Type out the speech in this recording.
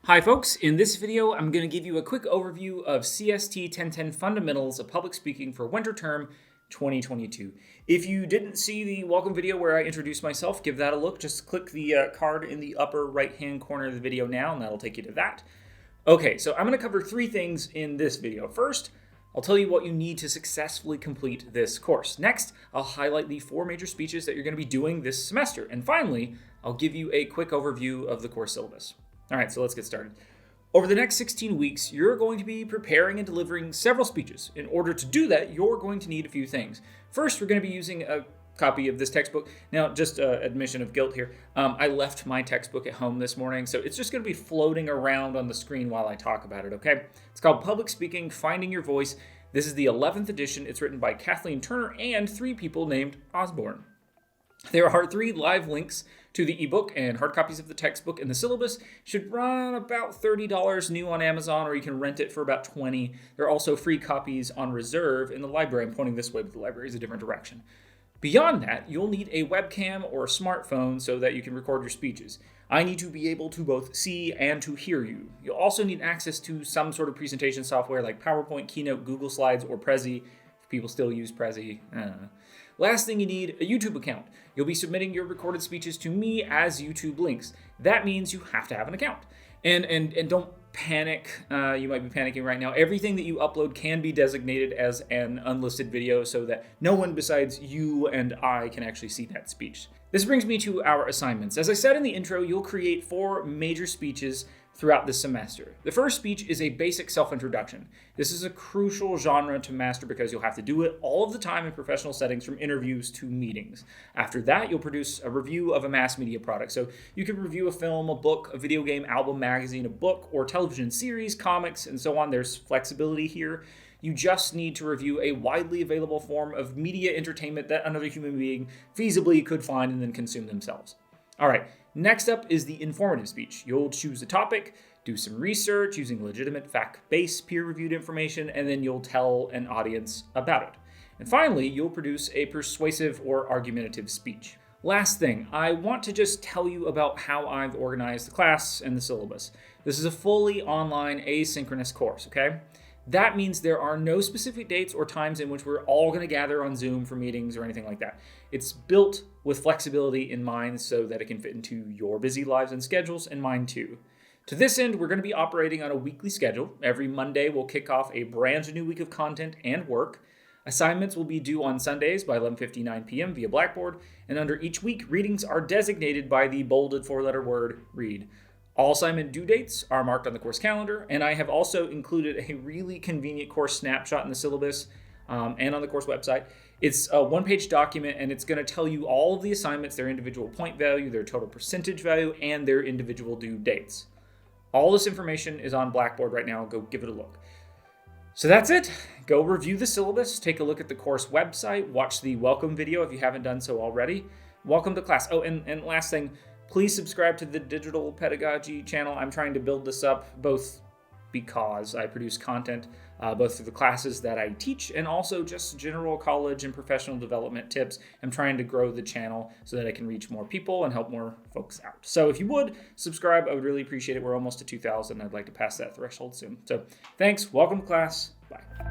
Hi folks, in this video I'm going to give you a quick overview of CST 1010 Fundamentals of Public Speaking for Winter Term 2022. If you didn't see the welcome video where I introduced myself, give that a look. Just click the card in the upper right hand corner of the video now and that'll take you to that. Okay, so I'm going to cover three things in this video. First, I'll tell you what you need to successfully complete this course. Next, I'll highlight the four major speeches that you're going to be doing this semester. And finally, I'll give you a quick overview of the course syllabus. All right, so let's get started. Over the next 16 weeks, you're going to be preparing and delivering several speeches. In order to do that, you're going to need a few things. First, we're going to be using a copy of this textbook. Now, just admission of guilt here. I left my textbook at home this morning, so it's just going to be floating around on the screen while I talk about it, okay? It's called Public Speaking, Finding Your Voice. This is the 11th edition. It's written by Kathleen Turner and three people named Osborne. There are 3 live links to the ebook, and hard copies of the textbook and the syllabus should run about $30 new on Amazon, or you can rent it for about $20. There are also free copies on reserve in the library. I'm pointing this way, but the library is a different direction. Beyond that, you'll need a webcam or a smartphone so that you can record your speeches. I need to be able to both see and to hear you. You'll also need access to some sort of presentation software like PowerPoint, Keynote, Google Slides, or Prezi. If people still use Prezi, I don't know. Last thing, you need a YouTube account. You'll be submitting your recorded speeches to me as YouTube links. That means you have to have an account. And don't panic. You might be panicking right now. Everything that you upload can be designated as an unlisted video so that no one besides you and I can actually see that speech. This brings me to our assignments. As I said in the intro, you'll create 4 major speeches throughout the semester. The first speech is a basic self-introduction. This is a crucial genre to master because you'll have to do it all of the time in professional settings, from interviews to meetings. After that, you'll produce a review of a mass media product. So you can review a film, a book, a video game, album, magazine, a book, or television series, comics, and so on. There's flexibility here. You just need to review a widely available form of media entertainment that another human being feasibly could find and then consume themselves. All right, next up is the informative speech. You'll choose a topic, do some research using legitimate, fact-based, peer-reviewed information, and then you'll tell an audience about it. And finally, you'll produce a persuasive or argumentative speech. Last thing, I want to just tell you about how I've organized the class and the syllabus. This is a fully online asynchronous course, okay? That means there are no specific dates or times in which we're all going to gather on Zoom for meetings or anything like that. It's built with flexibility in mind so that it can fit into your busy lives and schedules, and mine too. To this end, we're going to be operating on a weekly schedule. Every Monday, we'll kick off a brand new week of content and work. Assignments will be due on Sundays by 11:59 p.m. via Blackboard, and under each week, readings are designated by the bolded 4-letter word, read. All assignment due dates are marked on the course calendar, and I have also included a really convenient course snapshot in the syllabus and on the course website. It's a 1-page document, and it's going to tell you all of the assignments, their individual point value, their total percentage value, and their individual due dates. All this information is on Blackboard right now. Go give it a look. So that's it. Go review the syllabus, take a look at the course website, watch the welcome video if you haven't done so already. Welcome to class. Oh, and last thing, please subscribe to the Digital Pedagogy channel. I'm trying to build this up both because I produce content both through the classes that I teach and also just general college and professional development tips. I'm trying to grow the channel so that I can reach more people and help more folks out. So if you would subscribe, I would really appreciate it. We're almost to 2,000. I'd like to pass that threshold soon. So thanks. Welcome to class. Bye.